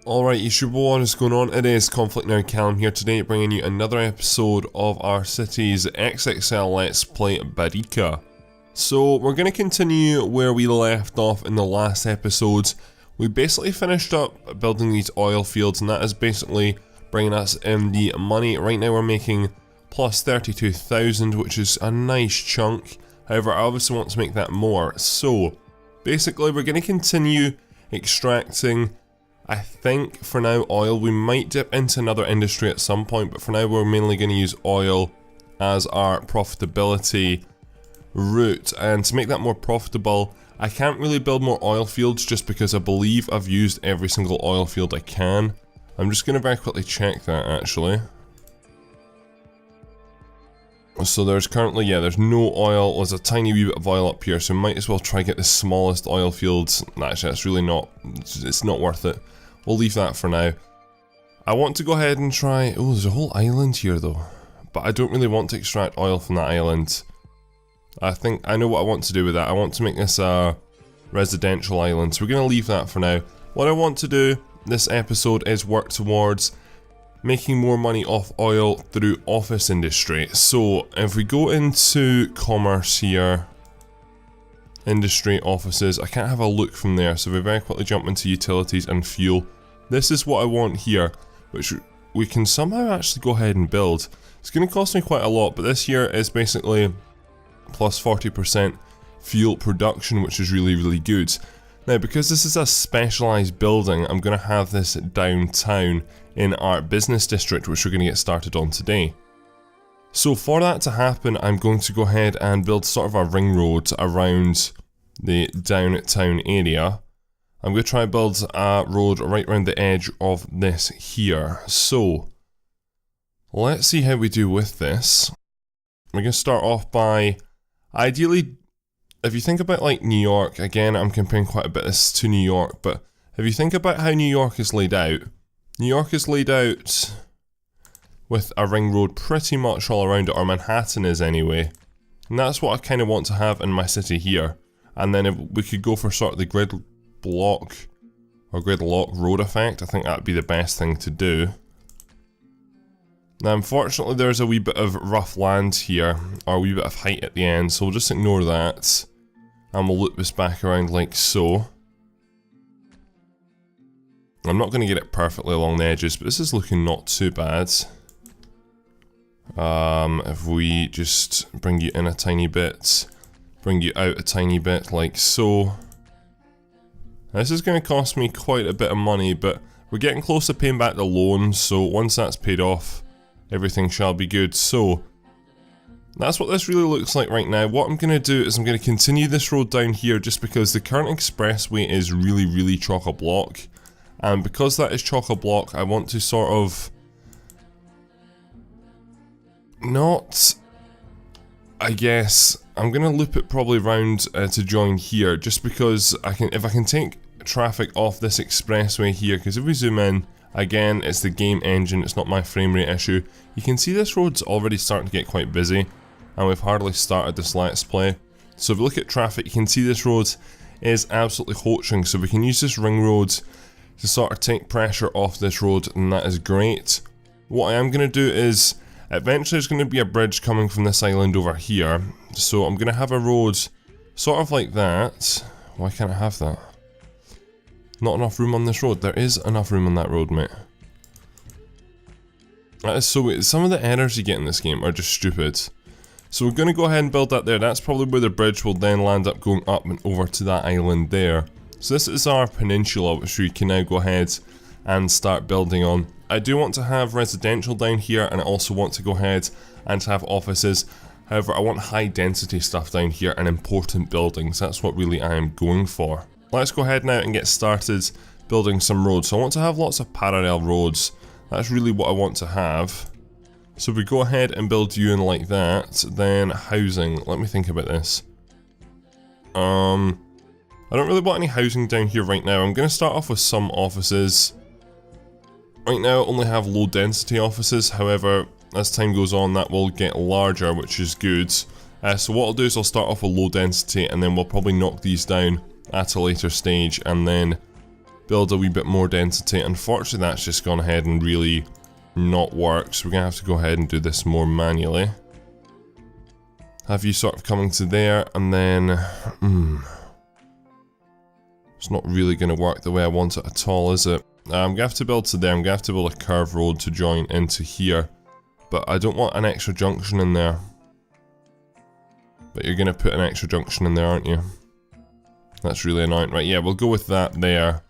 Alright, YouTube, what is going on? It is ConflctNerd Callum here today, bringing you another episode of our city's XXL Let's Play Berika. So, we're going to continue where we left off in the last episode. We basically finished up building these oil fields, and that is basically bringing us in the money. Right now we're making plus 32,000, which is a nice chunk. However, I obviously want to make that more. So, basically we're going to continue extracting, I think for now, oil. We might dip into another industry at some point, but for now we're mainly going to use oil as our profitability route. And to make that more profitable, I can't really build more oil fields just because I believe I've used every single oil field I can. I'm just going to very quickly check that actually. So there's currently, there's no oil. There's a tiny wee bit of oil up here, so might as well try get the smallest oil fields. Actually, that's really not, it's not worth it. We'll leave that for now. I want to go ahead and try, oh, there's a whole island here though. But I don't really want to extract oil from that island. I think I know what I want to do with that. I want to make this a residential island, so we're going to leave that for now. What I want to do this episode is work towards making more money off oil through office industry. So if we go into commerce here, industry, offices, I can't have a look from there, so we very quickly jump into utilities and fuel. This is what I want here, which we can somehow actually go ahead and build. It's going to cost me quite a lot, but this here is basically plus 40% fuel production, which is really good. Now, because this is a specialised building, I'm going to have this downtown in our business district, which we're going to get started on today. So for that to happen, I'm going to go ahead and build sort of a ring road around the downtown area. I'm going to try and build a road right around the edge of this here. So let's see how we do with this. We're going to start off by, ideally, if you think about like New York, again I'm comparing quite a bit this to New York, but if you think about how New York is laid out, New York is laid out with a ring road pretty much all around it, or Manhattan is anyway. And that's what I kind of want to have in my city here. And then if we could go for sort of the grid block or gridlock road effect, I think that'd be the best thing to do. Now unfortunately there's a wee bit of rough land here, or a wee bit of height at the end, so we'll just ignore that. And we'll loop this back around like so. I'm not going to get it perfectly along the edges, but this is looking not too bad. If we just bring you in a tiny bit, bring you out a tiny bit like so. This is going to cost me quite a bit of money, but we're getting close to paying back the loan, so once that's paid off, everything shall be good. So that's what this really looks like right now. What I'm going to do is I'm going to continue this road down here just because the current expressway is really chock-a-block. And because that is chock-a-block, I want to sort of not, I guess, I'm going to loop it probably round to join here just because if I can take traffic off this expressway here, because if we zoom in, again, it's the game engine, it's not my frame rate issue. You can see this road's already starting to get quite busy, and we've hardly started this Let's Play. So if you look at traffic, you can see this road is absolutely hoaching, so we can use this ring road to sort of take pressure off this road, and that is great. What I am going to do is, eventually there's going to be a bridge coming from this island over here, so I'm going to have a road sort of like that. Why can't I have that? Not enough room on this road. There is enough room on that road, mate. That is so weird. Some of the errors you get in this game are just stupid. So we're going to go ahead and build that there. That's probably where the bridge will then land up going up and over to that island there. So this is our peninsula, which we can now go ahead and start building on. I do want to have residential down here, and I also want to go ahead and have offices. However, I want high density stuff down here and important buildings. That's what really I am going for. Let's go ahead now and get started building some roads. So I want to have lots of parallel roads. That's really what I want to have. So if we go ahead and build you in like that, then housing. Let me think about this. I don't really want any housing down here right now. I'm going to start off with some offices. Right now I only have low density offices, however as time goes on that will get larger, which is good. So what I'll do is I'll start off with low density, and then we'll probably knock these down at a later stage and then build a wee bit more density. Unfortunately, that's just gone ahead and really not worked, so we're going to have to go ahead and do this more manually. Have you sort of coming to there, and then... it's not really going to work the way I want it at all, is it? I'm going to have to build to there. I'm going to have to build a curved road to join into here. But I don't want an extra junction in there. But you're going to put an extra junction in there, aren't you? That's really annoying. Right, yeah, we'll go with that there.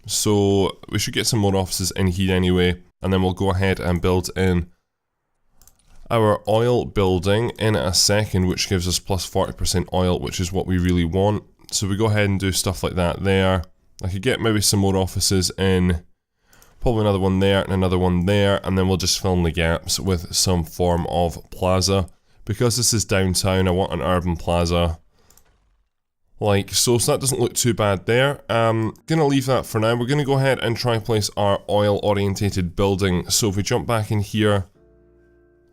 So, we should get some more offices in here anyway. And then we'll go ahead and build in our oil building in a second, which gives us plus 40% oil, which is what we really want. So we go ahead and do stuff like that there. I could get maybe some more offices in, probably another one there and another one there, and then we'll just fill in the gaps with some form of plaza. Because this is downtown, I want an urban plaza. Like so, so that doesn't look too bad there. Gonna leave that for now. We're gonna go ahead and try and place our oil orientated building. So if we jump back in here,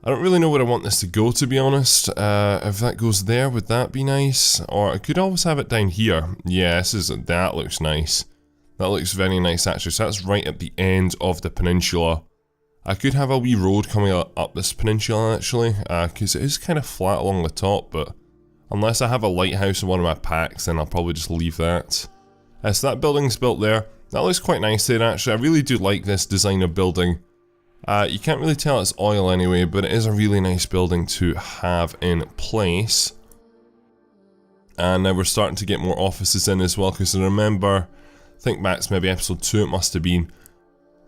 I don't really know where I want this to go, to be honest. If that goes there, would that be nice? Or I could always have it down here. Yeah, that looks nice. That looks very nice actually. So that's right at the end of the peninsula. I could have a wee road coming up this peninsula actually, because it is kind of flat along the top, but unless I have a lighthouse in one of my packs, then I'll probably just leave that. So that building's built there. That looks quite nice there actually. I really do like this design of building. You can't really tell it's oil anyway, but it is a really nice building to have in place. And now we're starting to get more offices in as well, because I remember, think back to maybe episode 2 it must have been,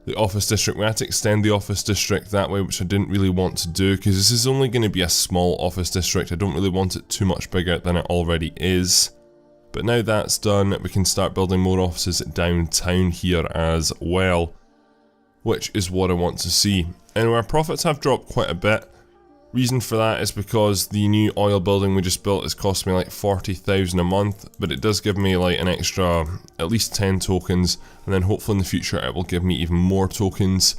the office district. We had to extend the office district that way, which I didn't really want to do, because this is only going to be a small office district. I don't really want it too much bigger than it already is. But now that's done, we can start building more offices downtown here as well, which is what I want to see. And our profits have dropped quite a bit. Reason for that is because the new oil building we just built has cost me like 40,000 a month, but it does give me like an extra at least 10 tokens, and then hopefully in the future it will give me even more tokens.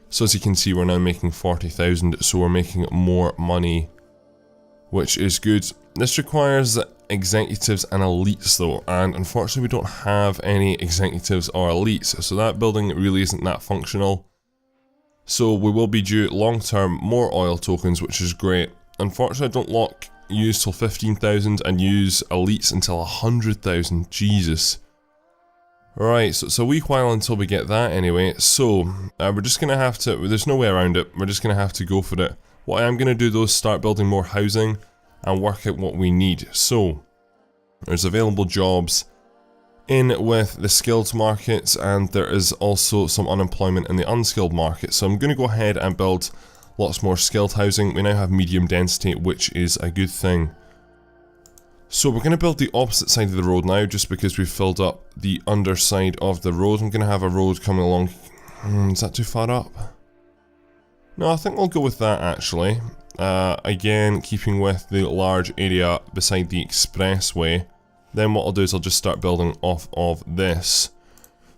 So as you can see, we're now making 40,000, so we're making more money, which is good. This requires executives and elites though, and unfortunately we don't have any executives or elites, so that building really isn't that functional. So we will be due long term more oil tokens, which is great. Unfortunately I don't lock use till 15,000 and use elites until 100,000, Jesus. Right, so it's a wee while until we get that anyway, so we're just gonna have to, there's no way around it, we're just gonna have to go for it. What I am gonna do though is start building more housing and work out what we need. So there's available jobs in with the skilled markets, and there is also some unemployment in the unskilled market. So I'm going to go ahead and build lots more skilled housing. We now have medium density, which is a good thing. So we're going to build the opposite side of the road now, just because we've filled up the underside of the road. I'm going to have a road coming along. Is that too far up? No, I think we'll go with that actually. Again, keeping with the large area beside the expressway. Then what I'll do is I'll just start building off of this.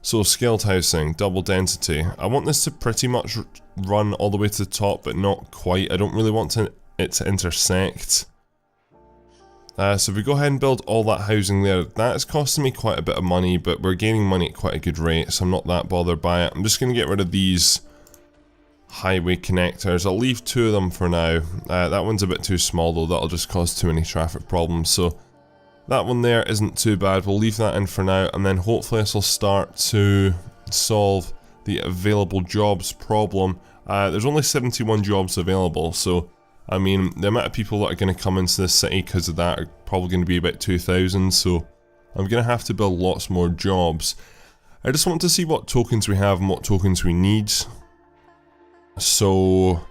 So skilled housing, double density. I want this to pretty much run all the way to the top, but not quite. I don't really want it to intersect. So if we go ahead and build all that housing there, that is costing me quite a bit of money, but we're gaining money at quite a good rate, so I'm not that bothered by it. I'm just going to get rid of these highway connectors. I'll leave 2 of them for now. That one's a bit too small though, that'll just cause too many traffic problems, so that one there isn't too bad. We'll leave that in for now, and then hopefully this will start to solve the available jobs problem. There's only 71 jobs available, so I mean the amount of people that are going to come into this city because of that are probably going to be about 2,000, so I'm going to have to build lots more jobs. I just want to see what tokens we have and what tokens we need. So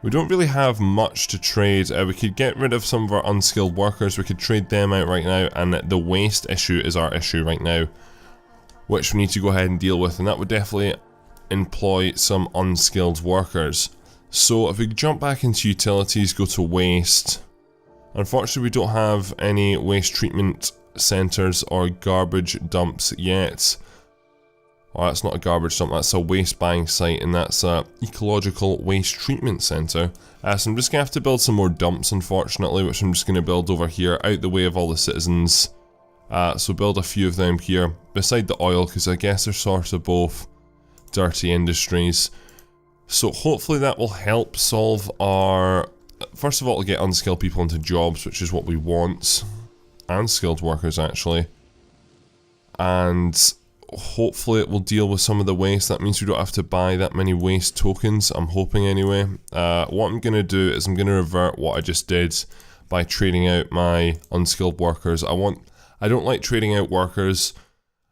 we don't really have much to trade. We could get rid of some of our unskilled workers, we could trade them out right now, and the waste issue is our issue right now, which we need to go ahead and deal with, and that would definitely employ some unskilled workers. So if we jump back into utilities, go to waste. Unfortunately we don't have any waste treatment centres or garbage dumps yet. Oh, that's not a garbage dump, that's a waste buying site, and that's a ecological waste treatment centre. So I'm just going to have to build some more dumps unfortunately, which I'm just going to build over here, out the way of all the citizens. So build a few of them here, beside the oil, because I guess they're sort of both dirty industries. So hopefully that will help solve our... First of all, to get unskilled people into jobs, which is what we want. And skilled workers, actually. And hopefully it will deal with some of the waste. That means we don't have to buy that many waste tokens, I'm hoping anyway. What I'm going to do is I'm going to revert what I just did by trading out my unskilled workers. I don't like trading out workers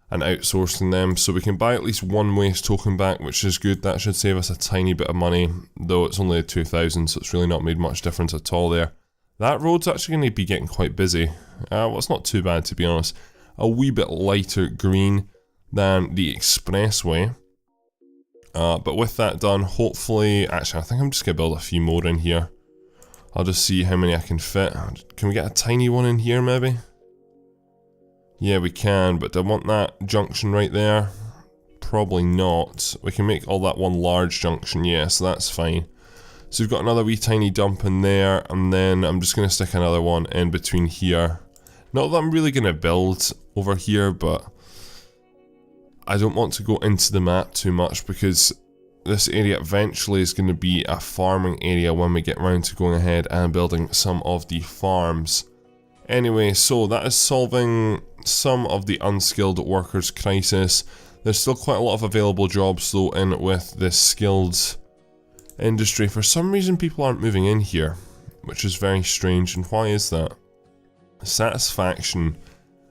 and outsourcing them, so we can buy at least one waste token back, which is good. That should save us a tiny bit of money, though it's only 2,000, so it's really not made much difference at all there. That road's actually going to be getting quite busy. Well, it's not too bad, to be honest. A wee bit lighter green than the expressway. But with that done, hopefully... Actually, I think I'm just going to build a few more in here. I'll just see how many I can fit. Can we get a tiny one in here, maybe? Yeah, we can, but do I want that junction right there? Probably not. We can make all that one large junction, yeah, so that's fine. So we've got another wee tiny dump in there, and then I'm just going to stick another one in between here. Not that I'm really going to build over here, but I don't want to go into the map too much, because this area eventually is going to be a farming area when we get around to going ahead and building some of the farms. Anyway, so that is solving some of the unskilled workers crisis. There's still quite a lot of available jobs though in with this skilled industry. For some reason people aren't moving in here, which is very strange, and why is that? Satisfaction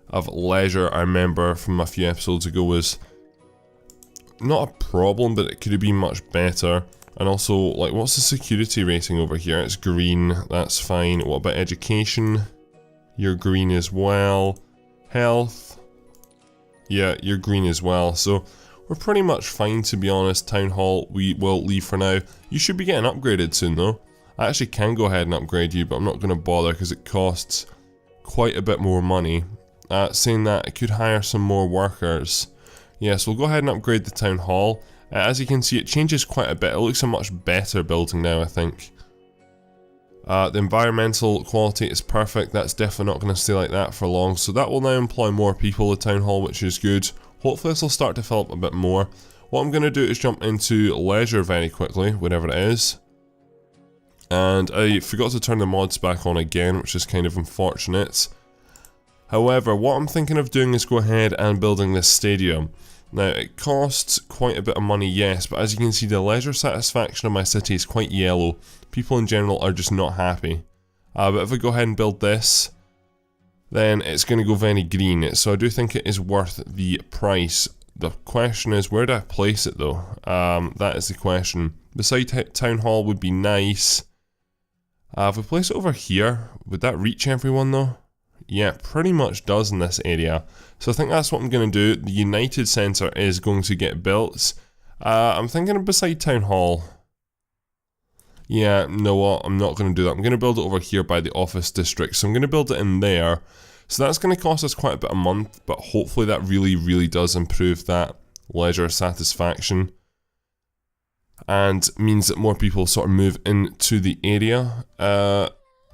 of leisure, I remember from a few episodes ago, was not a problem, but it could have been much better. And also, like, what's the security rating over here? It's green, that's fine. What about education? You're green as well. Health. Yeah, you're green as well. So we're pretty much fine, to be honest. Town hall, we will leave for now. You should be getting upgraded soon though. I actually can go ahead and upgrade you, but I'm not going to bother because it costs quite a bit more money. Saying that, I could hire some more workers. Yeah, so we'll go ahead and upgrade the town hall. As you can see, it changes quite a bit. It looks a much better building now, I think. The environmental quality is perfect. That's definitely not going to stay like that for long. So that will now employ more people at Town Hall, which is good. Hopefully this will start to fill up a bit more. What I'm going to do is jump into leisure very quickly, whatever it is. And I forgot to turn the mods back on again, which is kind of unfortunate. However, what I'm thinking of doing is go ahead and building this stadium. Now, it costs quite a bit of money, yes, but as you can see, the leisure satisfaction of my city is quite yellow. People in general are just not happy. But if I go ahead and build this, then it's going to go very green. So I do think it is worth the price. The question is, where do I place it though? That is the question. Beside Town Hall would be nice. If we place it over here, would that reach everyone though? Yeah, pretty much does in this area. So I think that's what I'm going to do. The United Centre is going to get built. I'm thinking of beside Town Hall. Yeah, no what, I'm not going to do that. I'm going to build it over here by the office district. So I'm going to build it in there. So that's going to cost us quite a bit a month, but hopefully that really does improve that leisure satisfaction. And means that more people sort of move into the area.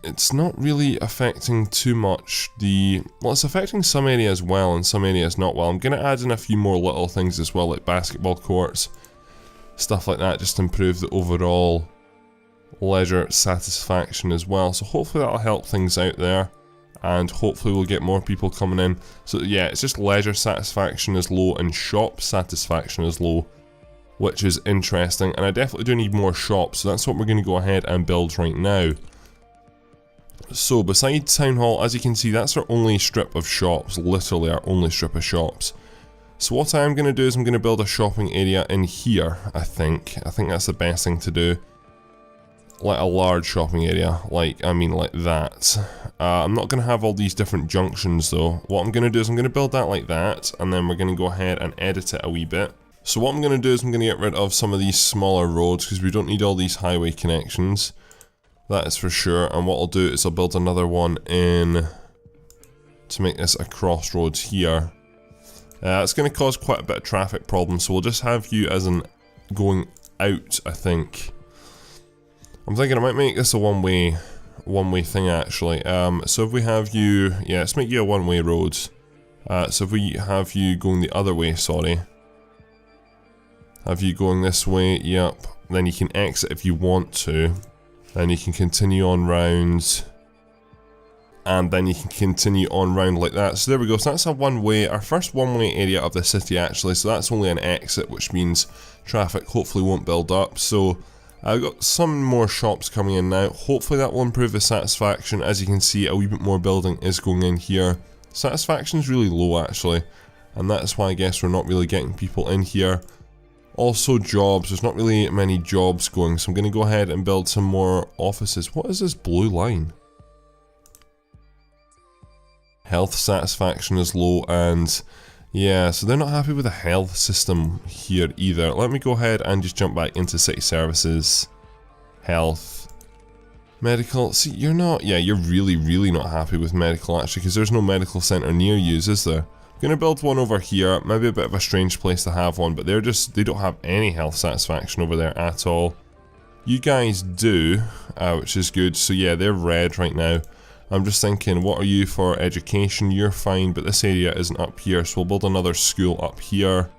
It's not really affecting too much well, it's affecting some areas well and some areas not well. I'm going to add in a few more little things as well, like basketball courts, stuff like that, just to improve the overall leisure satisfaction as well. So hopefully that'll help things out there, and hopefully we'll get more people coming in. So yeah, it's just leisure satisfaction is low and shop satisfaction is low, which is interesting, and I definitely do need more shops, so that's what we're going to go ahead and build right now. So besides Town Hall, as you can see, that's our only strip of shops, literally our only strip of shops. So what I'm going to do is I'm going to build a shopping area in here, I think. I think that's the best thing to do. Like a large shopping area, like that. I'm not going to have all these different junctions though. What I'm going to do is I'm going to build that like that, and then we're going to go ahead and edit it a wee bit. So what I'm going to do is I'm going to get rid of some of these smaller roads, because we don't need all these highway connections. That is for sure, and what I'll do is I'll build another one in to make this a crossroads here. It's going to cause quite a bit of traffic problems, so we'll just have you as an going out, I think. I'm thinking I might make this a one-way thing actually. So if we have you, yeah, let's make you a one-way road. So if we have you going the other way, sorry. Have you going this way, yep. Then you can exit if you want to. Then you can continue on round. And then you can continue on round like that. So there we go, so that's a one-way, our first one-way area of the city actually. So that's only an exit, which means traffic hopefully won't build up. So I've got some more shops coming in now. Hopefully that will improve the satisfaction. As you can see, a wee bit more building is going in here. Satisfaction is really low actually. And that's why I guess we're not really getting people in here. Also jobs, there's not really many jobs going. So I'm going to go ahead and build some more offices. What is this blue line? Health satisfaction is low, and yeah, so they're not happy with the health system here either. Let me go ahead and just jump back into city services, health, medical. See, you're not, yeah, you're really not happy with medical actually, because there's no medical center near you, is there? I'm gonna build one over here, maybe a bit of a strange place to have one, but they don't have any health satisfaction over there at all. You guys do, which is good. So yeah, they're red right now. I'm just thinking, what are you for education? You're fine, but this area isn't up here, so we'll build another school up here.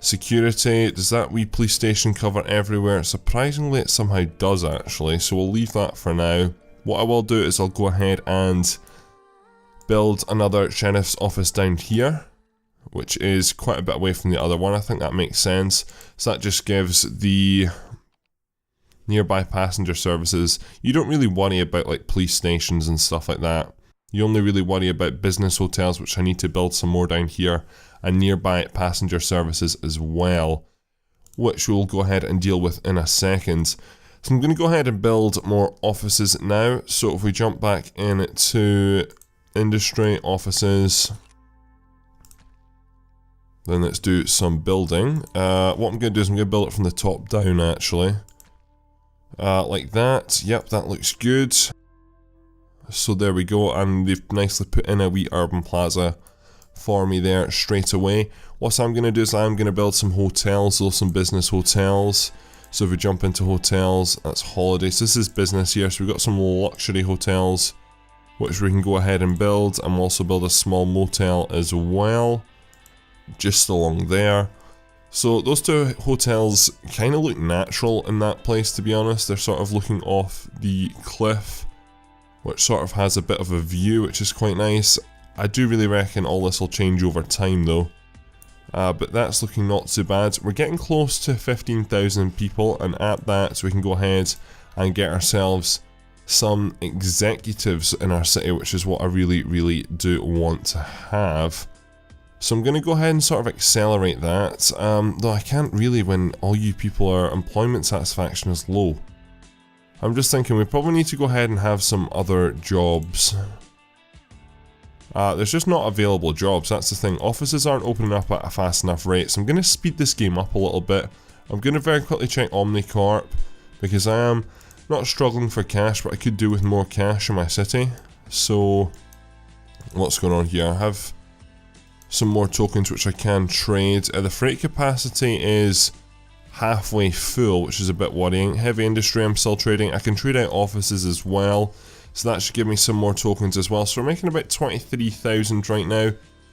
Security, does that wee police station cover everywhere? Surprisingly, it somehow does actually, so we'll leave that for now. What I will do is I'll go ahead and build another sheriff's office down here, which is quite a bit away from the other one. I think that makes sense. So that just gives the nearby passenger services. You don't really worry about like police stations and stuff like that. You only really worry about business hotels, which I need to build some more down here, and nearby passenger services as well, which we'll go ahead and deal with in a second. So I'm going to go ahead and build more offices now. So if we jump back into industry, offices, then let's do some building. What I'm going to do is I'm going to build it from the top down actually. Like that. Yep, that looks good. So there we go, and they've nicely put in a wee urban plaza for me there straight away. What I'm going to do is I'm going to build some hotels, or some business hotels. So if we jump into hotels, that's holiday. So this is business here, so we've got some luxury hotels, which we can go ahead and build, and we'll also build a small motel as well, just along there. So those two hotels kind of look natural in that place, to be honest. They're sort of looking off the cliff, which sort of has a bit of a view, which is quite nice. I do really reckon all this will change over time though. But that's looking not too bad. We're getting close to 15,000 people, and at that we can go ahead and get ourselves some executives in our city, which is what I really do want to have. So I'm going to go ahead and sort of accelerate that, though I can't really when all you people are employment satisfaction is low. I'm just thinking we probably need to go ahead and have some other jobs. There's just not available jobs, that's the thing. Offices aren't opening up at a fast enough rate, so I'm going to speed this game up a little bit. I'm going to very quickly check Omnicorp, because I am not struggling for cash, but I could do with more cash in my city. So, what's going on here? I have some more tokens which I can trade. The freight capacity is halfway full, which is a bit worrying. Heavy industry I'm still trading. I can trade out offices as well, so that should give me some more tokens as well. So we're making about 23,000 right now,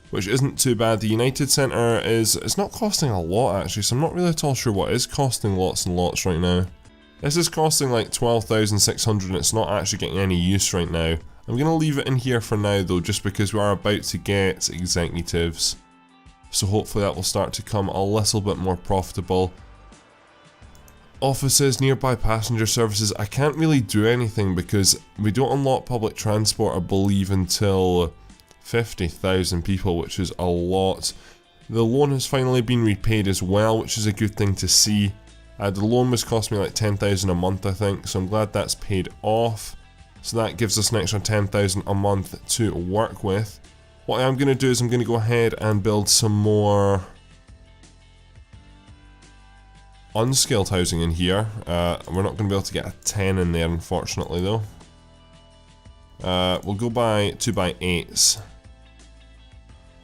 which isn't too bad. The United Centre it's not costing a lot actually, so I'm not really at all sure what is costing lots and lots right now. This is costing like 12,600 and it's not actually getting any use right now. I'm going to leave it in here for now though, just because we are about to get executives. So hopefully that will start to come a little bit more profitable. Offices, nearby passenger services, I can't really do anything because we don't unlock public transport I believe until 50,000 people, which is a lot. The loan has finally been repaid as well, which is a good thing to see. The loan was costing me like 10,000 a month I think, so I'm glad that's paid off. So that gives us an extra 10,000 a month to work with. What I am going to do is I'm going to go ahead and build some more unskilled housing in here. We're not going to be able to get a 10 in there unfortunately though. We'll go by 2x8s.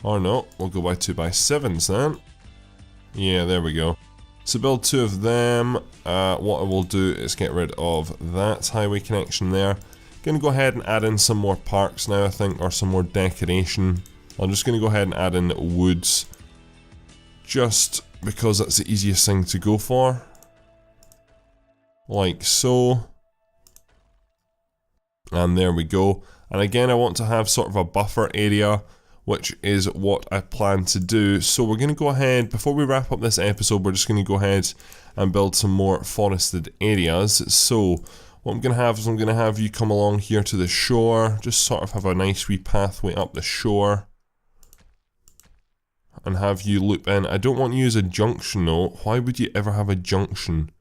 Or no, we'll go by 2x7s then. Yeah, there we go. So build two of them. What I will do is get rid of that highway connection there. Gonna go ahead and add in some more parks now I think, or some more decoration. I'm just going to go ahead and add in woods, just because that's the easiest thing to go for. Like so. And there we go. And again, I want to have sort of a buffer area, which is what I plan to do. So we're going to go ahead, before we wrap up this episode, we're just going to go ahead and build some more forested areas. So what I'm going to have is I'm going to have you come along here to the shore, just sort of have a nice wee pathway up the shore, and have you loop in. I don't want you as a junction though. Why would you ever have a junction?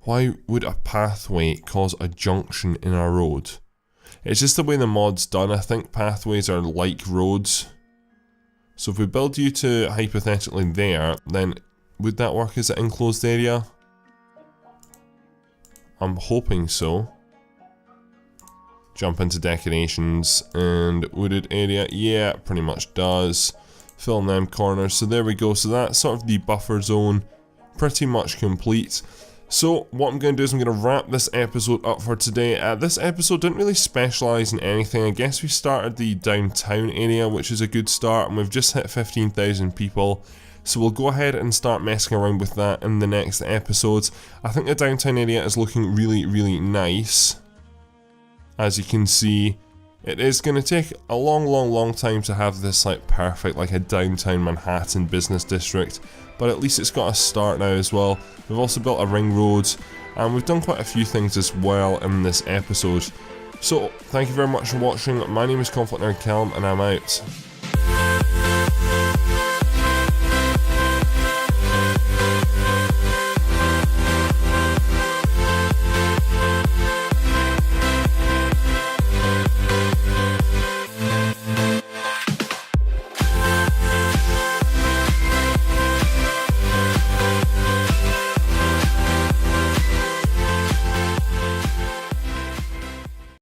Why would a pathway cause a junction in a road? It's just the way the mod's done. I think pathways are like roads. So if we build you to hypothetically there, then would that work as an enclosed area? I'm hoping so. Jump into decorations and wooded area. Yeah, pretty much does. Fill in them corners. So there we go. So that's sort of the buffer zone pretty much complete. So what I'm going to do is I'm going to wrap this episode up for today. This episode didn't really specialise in anything. I guess we started the downtown area, which is a good start, and we've just hit 15,000 people. So we'll go ahead and start messing around with that in the next episodes. I think the downtown area is looking really, really nice. As you can see, it is going to take a long time to have this like perfect, like a downtown Manhattan business district. But at least it's got a start now as well. We've also built a ring road, and we've done quite a few things as well in this episode. So, thank you very much for watching. My name is ConflctNerd, and I'm out.